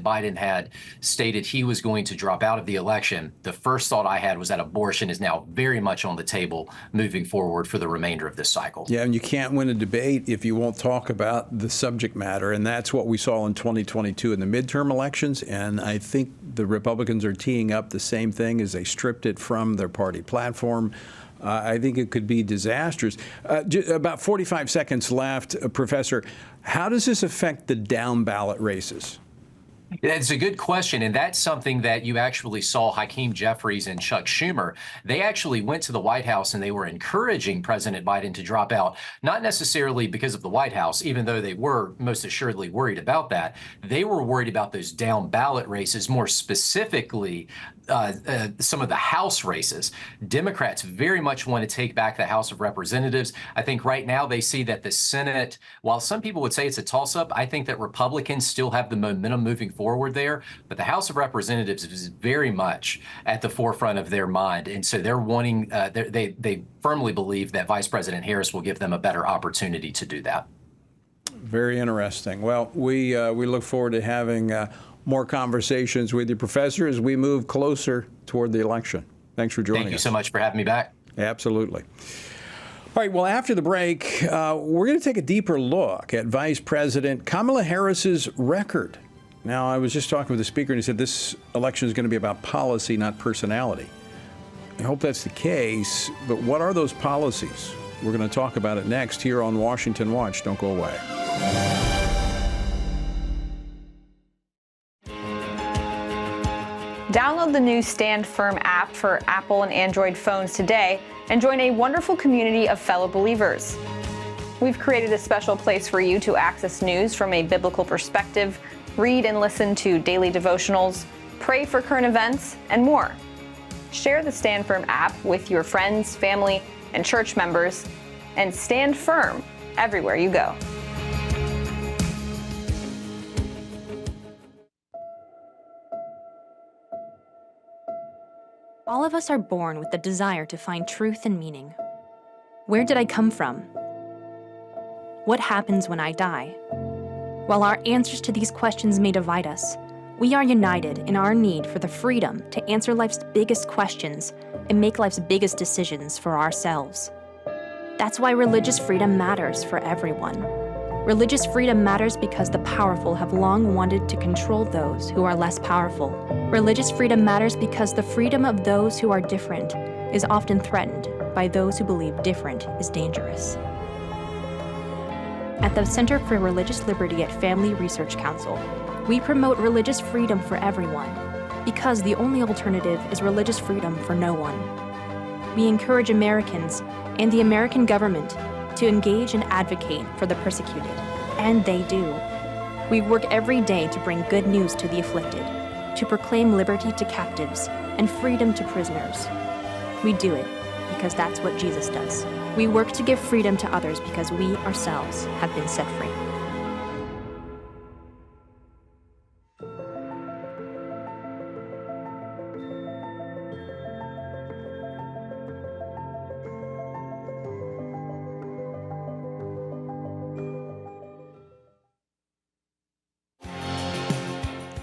Biden had stated he was going to drop out of the election, the first thought I had was that abortion is now very much on the table moving forward for the remainder of this cycle. Yeah, and you can't win a debate if you won't talk about the subject matter, and that's what we saw in 2022 in the midterm elections. And I think the Republicans are teeing up the same thing as they stripped it from their party platform. I think it could be disastrous. About 45 seconds left, Professor. How does this affect the down ballot races? It's a good question, and that's something that you actually saw Hakeem Jeffries and Chuck Schumer. They actually went to the White House and they were encouraging President Biden to drop out, not necessarily because of the White House, even though they were most assuredly worried about that. They were worried about those down ballot races, more specifically some of the House races. Democrats very much want to take back the House of Representatives. I think right now they see that the Senate, while some people would say it's a toss-up, I think that Republicans still have the momentum moving forward there. But the House of Representatives is very much at the forefront of their mind. And so they're wanting, they firmly believe that Vice President Harris will give them a better opportunity to do that. Very interesting. Well, we look forward to having more conversations with you, Professor, as we move closer toward the election. Thanks for joining us. Thank you so much for having me back. Absolutely. All right, well, after the break, we're going to take a deeper look at Vice President Kamala Harris's record. Now, I was just talking with the speaker, and he said this election is going to be about policy, not personality. I hope that's the case, but what are those policies? We're going to talk about it next here on Washington Watch. Don't go away. Download the new Stand Firm app for Apple and Android phones today and join a wonderful community of fellow believers. We've created a special place for you to access news from a biblical perspective, read and listen to daily devotionals, pray for current events, and more. Share the Stand Firm app with your friends, family, and church members, and stand firm everywhere you go. All of us are born with the desire to find truth and meaning. Where did I come from? What happens when I die? While our answers to these questions may divide us, we are united in our need for the freedom to answer life's biggest questions and make life's biggest decisions for ourselves. That's why religious freedom matters for everyone. Religious freedom matters because the powerful have long wanted to control those who are less powerful. Religious freedom matters because the freedom of those who are different is often threatened by those who believe different is dangerous. At the Center for Religious Liberty at Family Research Council, we promote religious freedom for everyone because the only alternative is religious freedom for no one. We encourage Americans and the American government to engage and advocate for the persecuted, and they do. We work every day to bring good news to the afflicted, to proclaim liberty to captives and freedom to prisoners. We do it because that's what Jesus does. We work to give freedom to others because we ourselves have been set free.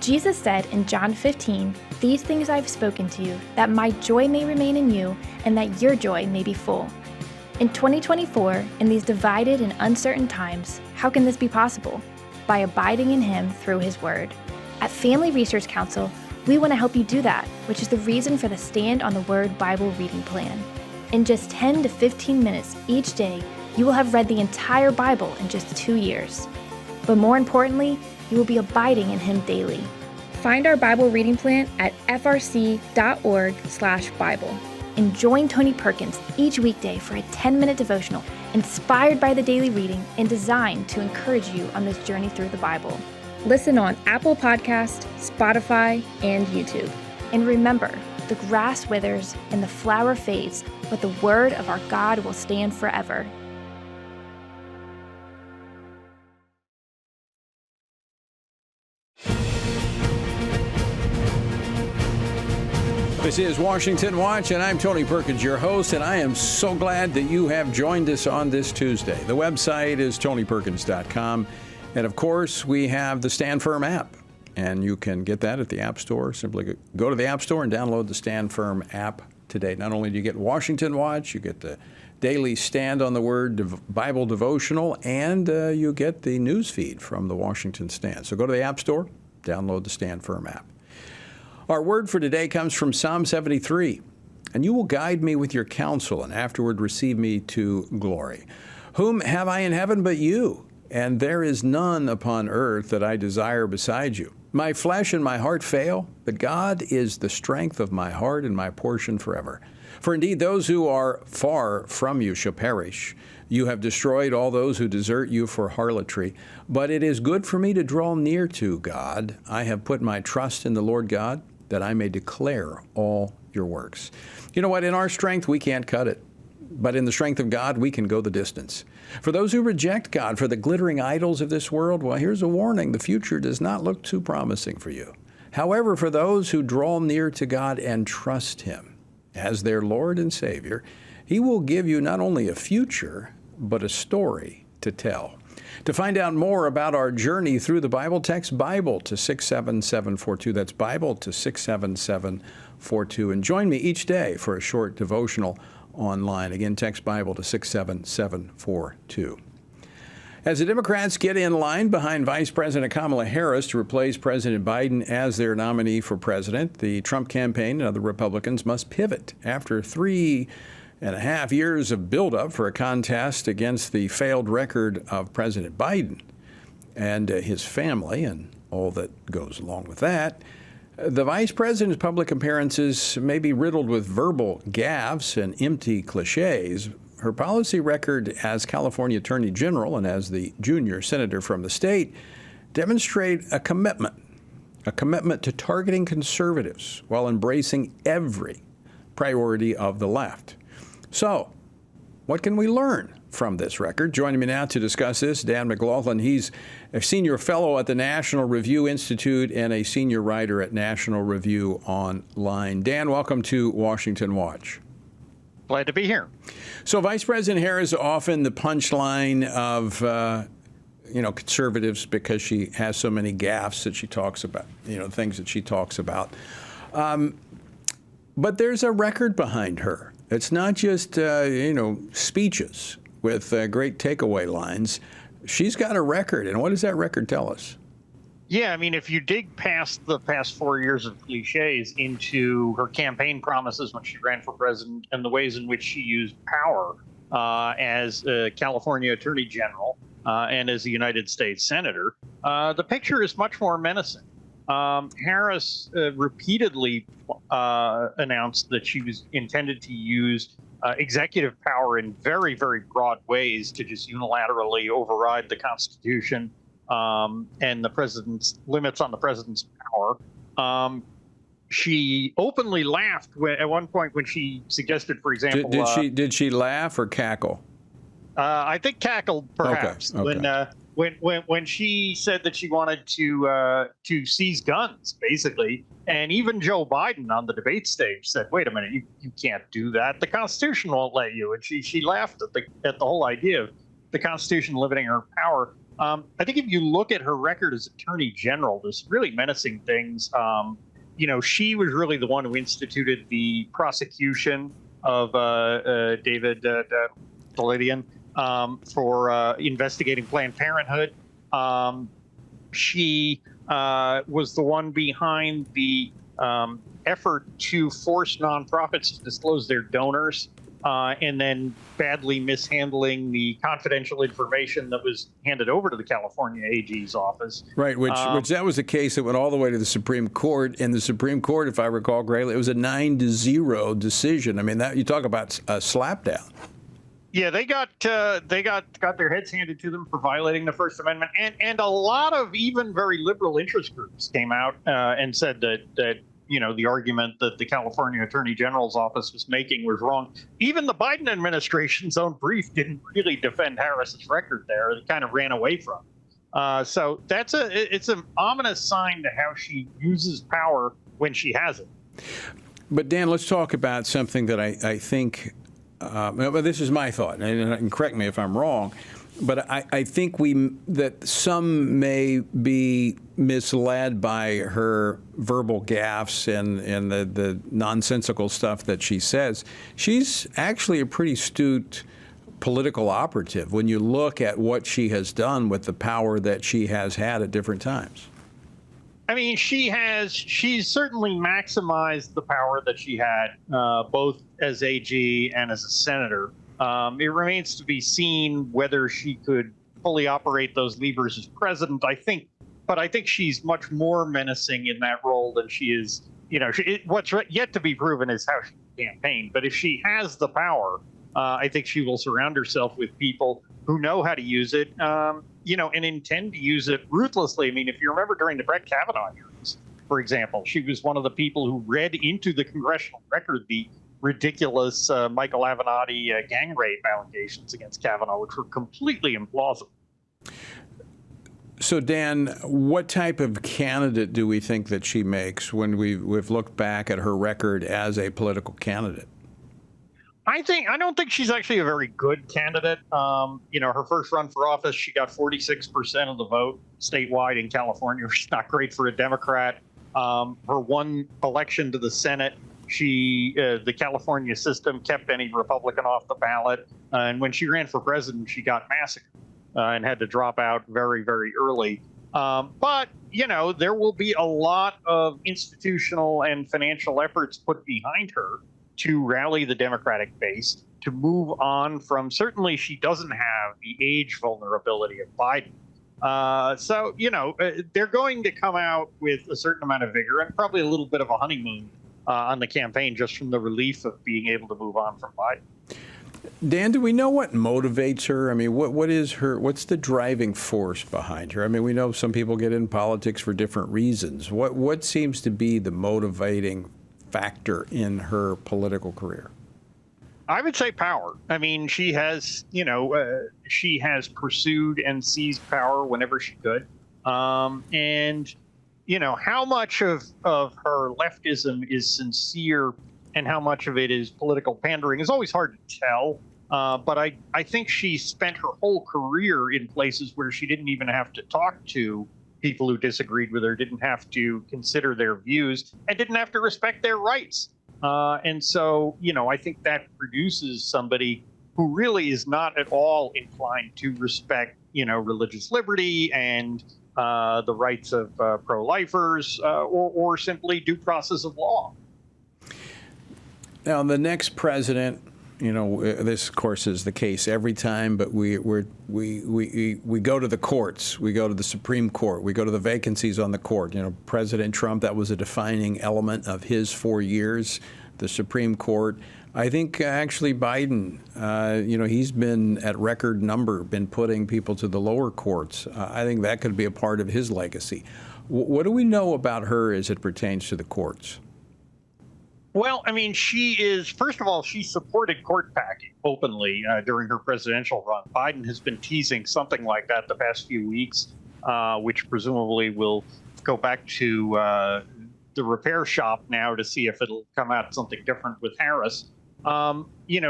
Jesus said in John 15, "These things I have spoken to you, that my joy may remain in you, and that your joy may be full." In 2024, in these divided and uncertain times, how can this be possible? By abiding in Him through His Word. At Family Research Council, we want to help you do that, which is the reason for the Stand on the Word Bible reading plan. In just 10 to 15 minutes each day, you will have read the entire Bible in just 2 years. But more importantly, you will be abiding in Him daily. Find our Bible reading plan at frc.org/Bible. And join Tony Perkins each weekday for a 10-minute devotional inspired by the daily reading and designed to encourage you on this journey through the Bible. Listen on Apple Podcast, Spotify, and YouTube. And remember, the grass withers and the flower fades, but the word of our God will stand forever. This is Washington Watch, and I'm Tony Perkins, your host, and I am so glad that you have joined us on this Tuesday. The website is tonyperkins.com, and of course, we have the Stand Firm app, and you can get that at the App Store. Simply go to the App Store and download the Stand Firm app today. Not only do you get Washington Watch, you get the daily Stand on the Word Bible devotional, and you get the news feed from the Washington Stand. So go to the App Store, download the Stand Firm app. Our word for today comes from Psalm 73. "And you will guide me with your counsel, and afterward receive me to glory. Whom have I in heaven but you? And there is none upon earth that I desire beside you. My flesh and my heart fail, but God is the strength of my heart and my portion forever. For indeed those who are far from you shall perish. You have destroyed all those who desert you for harlotry. But it is good for me to draw near to God. I have put my trust in the Lord God, that I may declare all your works." You know what? In our strength, we can't cut it. But in the strength of God, we can go the distance. For those who reject God, for the glittering idols of this world, well, here's a warning. The future does not look too promising for you. However, for those who draw near to God and trust Him as their Lord and Savior, He will give you not only a future, but a story to tell. To find out more about our journey through the Bible, text Bible to 67742. That's Bible to 67742. And join me each day for a short devotional online. Again, text Bible to 67742. As the Democrats get in line behind Vice President Kamala Harris to replace President Biden as their nominee for president, the Trump campaign and other Republicans must pivot after 3.5 years of buildup for a contest against the failed record of President Biden and his family and all that goes along with that. The vice president's public appearances may be riddled with verbal gaffes and empty cliches. Her policy record as California Attorney General and as the junior senator from the state demonstrate a commitment to targeting conservatives while embracing every priority of the left. So, what can we learn from this record? Joining me now to discuss this, Dan McLaughlin. He's a senior fellow at the National Review Institute and a senior writer at National Review Online. Dan, welcome to Washington Watch. Glad to be here. So Vice President Harris is often the punchline of conservatives because she has so many gaffes that she talks about, things that she talks about. But there's a record behind her. It's not just, speeches with great takeaway lines. She's got a record. And what does that record tell us? Yeah, I mean, if you dig past the past 4 years of cliches into her campaign promises when she ran for president and the ways in which she used power as a California Attorney General and as a United States Senator, the picture is much more menacing. Harris repeatedly announced that she was intended to use executive power in very, very broad ways to just unilaterally override the Constitution and the president's limits on the president's power. She openly laughed at one point when she suggested, for example, did she laugh or cackle? I think cackled, perhaps. Okay. When she said that she wanted to seize guns, basically, and even Joe Biden on the debate stage said, "Wait a minute, you can't do that. The Constitution won't let you." And she laughed at the whole idea of the Constitution limiting her power. I think if you look at her record as Attorney General, there's really menacing things. She was really the one who instituted the prosecution of David Daleiden for investigating Planned Parenthood. She was the one behind the effort to force nonprofits to disclose their donors and then badly mishandling the confidential information that was handed over to the California AG's office. Right, which that was a case that went all the way to the Supreme Court. And the Supreme Court, if I recall correctly, it was a 9-0 decision. I mean, that you talk about a slapdown. Yeah, they got their heads handed to them for violating the First Amendment, and a lot of even very liberal interest groups came out and said that the argument that the California Attorney General's office was making was wrong. Even the Biden administration's own brief didn't really defend Harris's record there; it kind of ran away from it. So it's an ominous sign to how she uses power when she has it. But Dan, let's talk about something that I think. But this is my thought, and correct me if I'm wrong, but I think that some may be misled by her verbal gaffes and the nonsensical stuff that she says. She's actually a pretty astute political operative when you look at what she has done with the power that she has had at different times. I mean, she's certainly maximized the power that she had, both as AG and as a senator. It remains to be seen whether she could fully operate those levers as president, I think. But I think she's much more menacing in that role than she is. What's yet to be proven is how she campaigned. But if she has the power, I think she will surround herself with people who know how to use it. And intend to use it ruthlessly. I mean, if you remember during the Brett Kavanaugh hearings, for example, she was one of the people who read into the congressional record the ridiculous Michael Avenatti gang rape allegations against Kavanaugh, which were completely implausible. So, Dan, what type of candidate do we think that she makes when we've looked back at her record as a political candidate? I don't think she's actually a very good candidate. Her first run for office, she got 46% of the vote statewide in California, which is not great for a Democrat. Her one election to the Senate, the California system kept any Republican off the ballot. And when she ran for president, she got massacred and had to drop out very, very early. But there will be a lot of institutional and financial efforts put behind her to rally the Democratic base, to move on from, certainly she doesn't have the age vulnerability of Biden. They're going to come out with a certain amount of vigor and probably a little bit of a honeymoon on the campaign just from the relief of being able to move on from Biden. Dan, do we know what motivates her? I mean, what's the driving force behind her? I mean, we know some people get in politics for different reasons. What seems to be the motivating factor in her political career? I would say power. I mean, she has, she has pursued and seized power whenever she could. And, how much of her leftism is sincere and how much of it is political pandering is always hard to tell. But I think she spent her whole career in places where she didn't even have to talk to people who disagreed with her, didn't have to consider their views, and didn't have to respect their rights. And so, I think that produces somebody who really is not at all inclined to respect, religious liberty and the rights of pro-lifers or simply due process of law. Now, the next president, this of course is the case every time, but we go to the courts, we go to the Supreme Court, we go to the vacancies on the court. President Trump, that was a defining element of his 4 years, the Supreme Court. I think actually Biden, he's been at record number, been putting people to the lower courts. I think that could be a part of his legacy. What do we know about her as it pertains to the courts? Well, I mean, first of all, she supported court packing openly during her presidential run. Biden has been teasing something like that the past few weeks, which presumably will go back to the repair shop now to see if it'll come out something different with Harris.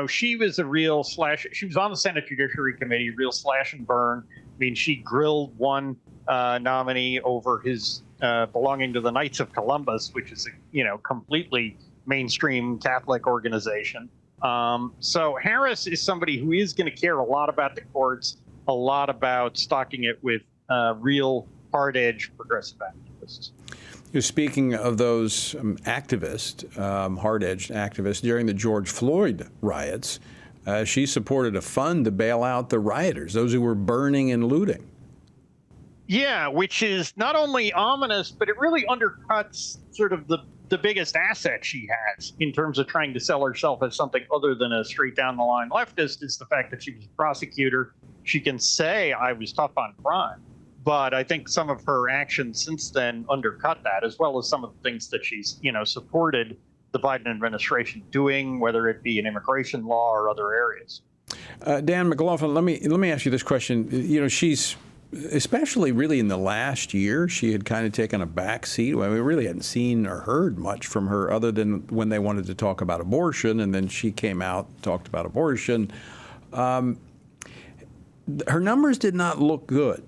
She was she was on the Senate Judiciary Committee, real slash and burn. I mean, she grilled one nominee over his belonging to the Knights of Columbus, which is, completely mainstream Catholic organization. So Harris is somebody who is going to care a lot about the courts, a lot about stocking it with real hard-edged progressive activists. You're speaking of those activists, hard-edged activists, during the George Floyd riots. She supported a fund to bail out the rioters, those who were burning and looting. Yeah, which is not only ominous, but it really undercuts sort of the biggest asset she has in terms of trying to sell herself as something other than a straight down the line leftist is the fact that she was a prosecutor. She can say, I was tough on crime. But I think some of her actions since then undercut that, as well as some of the things that she's, supported the Biden administration doing, whether it be in immigration law or other areas. Dan McLaughlin, let me ask you this question. She's, especially really in the last year, she had kind of taken a back seat. We really hadn't seen or heard much from her other than when they wanted to talk about abortion, and then she came out, talked about abortion. Her numbers did not look good.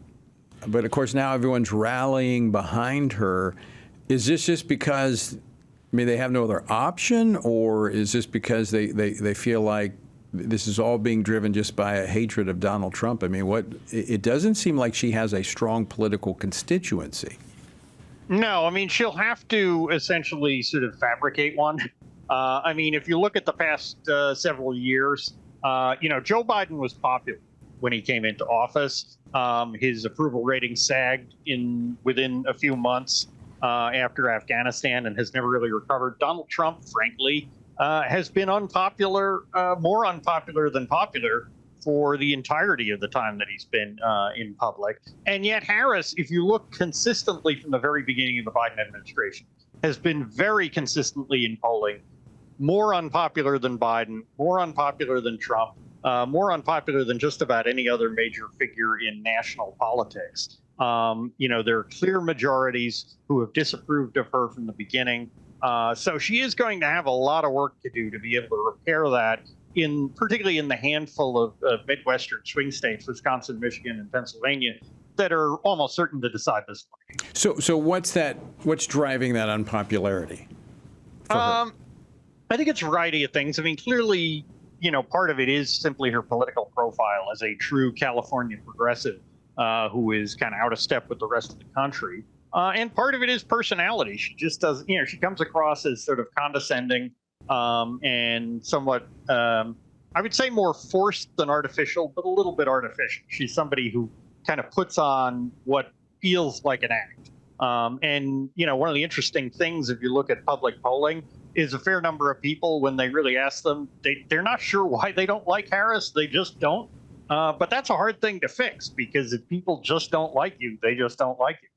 But, of course, now everyone's rallying behind her. Is this just because, they have no other option, or is this because they feel like this is all being driven just by a hatred of Donald Trump? It doesn't seem like she has a strong political constituency. No, she'll have to essentially sort of fabricate one. If you look at the past several years, Joe Biden was popular when he came into office. His approval rating sagged within a few months after Afghanistan and has never really recovered. Donald Trump, frankly, has been unpopular, more unpopular than popular for the entirety of the time that he's been in public. And yet Harris, if you look consistently from the very beginning of the Biden administration, has been very consistently in polling more unpopular than Biden, more unpopular than Trump, more unpopular than just about any other major figure in national politics. There are clear majorities who have disapproved of her from the beginning. So she is going to have a lot of work to do to be able to repair that, particularly in the handful of Midwestern swing states, Wisconsin, Michigan, and Pennsylvania, that are almost certain to decide this election. So what's driving that unpopularity for her? I think it's a variety of things. Clearly, part of it is simply her political profile as a true California progressive who is kind of out of step with the rest of the country. And part of it is personality. She just does, she comes across as sort of condescending and somewhat, I would say more forced than artificial, but a little bit artificial. She's somebody who kind of puts on what feels like an act. And one of the interesting things, if you look at public polling, is a fair number of people, when they really ask them, they're not sure why they don't like Harris. They just don't. But that's a hard thing to fix, because if people just don't like you, they just don't like you.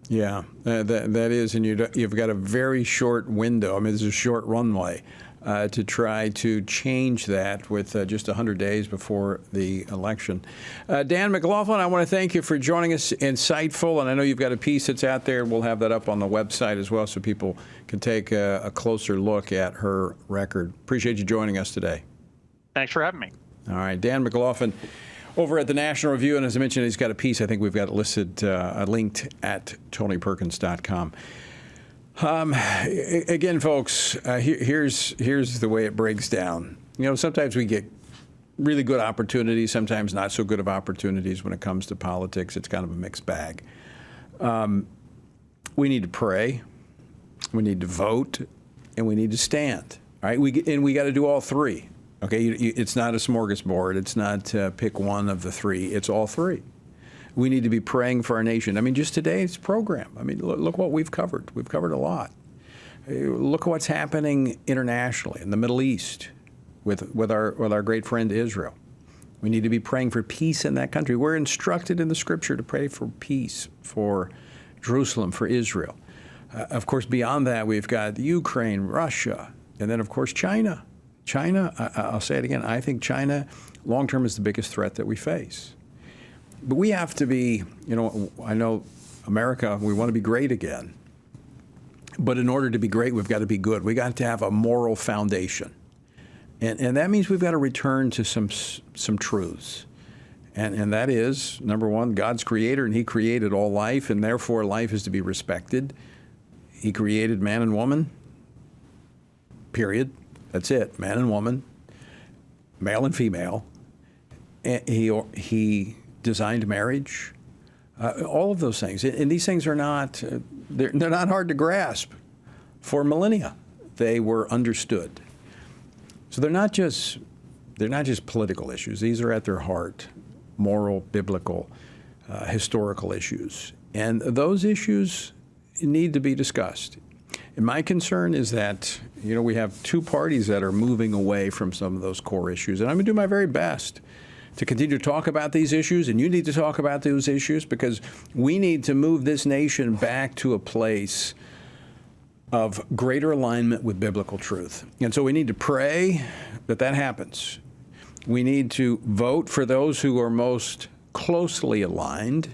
Yeah, that is, and you've got a very short window. I mean, there's a short runway to try to change that with just 100 days before the election. Dan McLaughlin, I want to thank you for joining us. Insightful, and I know you've got a piece that's out there. We'll have that up on the website as well so people can take a closer look at her record. Appreciate you joining us today. Thanks for having me. All right, Dan McLaughlin over at the National Review, and as I mentioned, he's got a piece I think we've got listed, linked at TonyPerkins.com. Again, folks, here's the way it breaks down. You know, sometimes we get really good opportunities, sometimes not so good of opportunities when it comes to politics. It's kind of a mixed bag. We need to pray, we need to vote, and we need to stand. All right, we got to do all three. Okay, it's not a smorgasbord. It's not pick one of the three. It's all three. We need to be praying for our nation. I mean, just today's program. I mean, look what we've covered. We've covered a lot. Look at what's happening internationally in the Middle East with our great friend Israel. We need to be praying for peace in that country. We're instructed in the Scripture to pray for peace for Jerusalem, for Israel. Of course, beyond that, we've got Ukraine, Russia, and then, of course, China. China, I'll say it again, I think China long-term is the biggest threat that we face. But we have to be, you know, I know America, we want to be great again. But in order to be great, we've got to be good. We've got to have a moral foundation. And that means we've got to return to some truths. And that is, number one, God's creator, and he created all life, and therefore life is to be respected. He created man and woman, period. That's it, man and woman, male and female. And he designed marriage, all of those things. And these things are not, they're not hard to grasp. For millennia, they were understood. So they're not just political issues. These are at their heart moral, biblical, historical issues. And those issues need to be discussed. And my concern is that, you know, we have two parties that are moving away from some of those core issues. And I'm going to do my very best to continue to talk about these issues, and you need to talk about those issues, because we need to move this nation back to a place of greater alignment with biblical truth. And so we need to pray that that happens. We need to vote for those who are most closely aligned.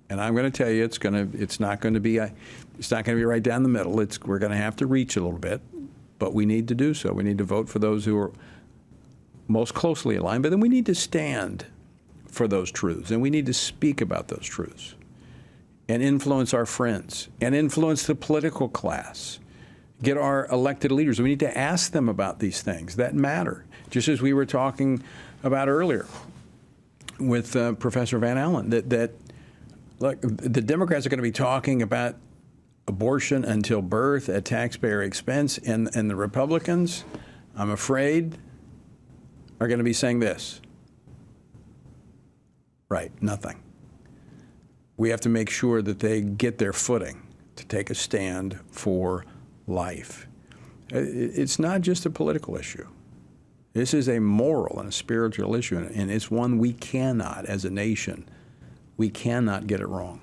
And I'm going to tell you, it's not going to be right down the middle. We're going to have to reach a little bit, but we need to do so. We need to vote for those who are most closely aligned, but then we need to stand for those truths, and we need to speak about those truths and influence our friends and influence the political class, get our elected leaders. We need to ask them about these things that matter, just as we were talking about earlier with Professor Van Allen, that look, the Democrats are going to be talking about abortion until birth at taxpayer expense, and the Republicans, I'm afraid, are going to be saying this. Right, nothing. We have to make sure that they get their footing to take a stand for life. It's not just a political issue. This is a moral and a spiritual issue, and it's one we cannot, as a nation, we cannot get it wrong.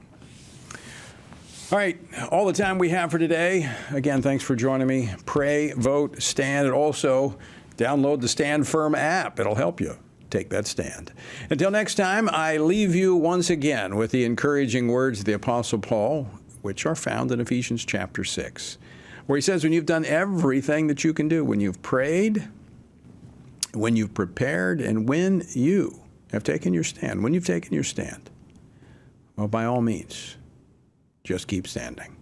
All right, all the time we have for today. Again, thanks for joining me. Pray, vote, stand, and also download the Stand Firm app. It'll help you take that stand. Until next time, I leave you once again with the encouraging words of the Apostle Paul, which are found in Ephesians chapter 6, where he says, when you've done everything that you can do, when you've prayed, when you've prepared, and when you have taken your stand, when you've taken your stand, well, by all means, just keep standing.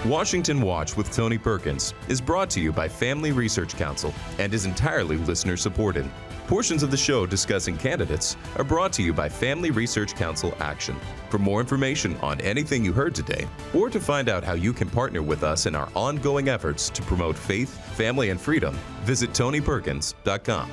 Washington Watch with Tony Perkins is brought to you by Family Research Council and is entirely listener-supported. Portions of the show discussing candidates are brought to you by Family Research Council Action. For more information on anything you heard today, or to find out how you can partner with us in our ongoing efforts to promote faith, family, and freedom, visit TonyPerkins.com.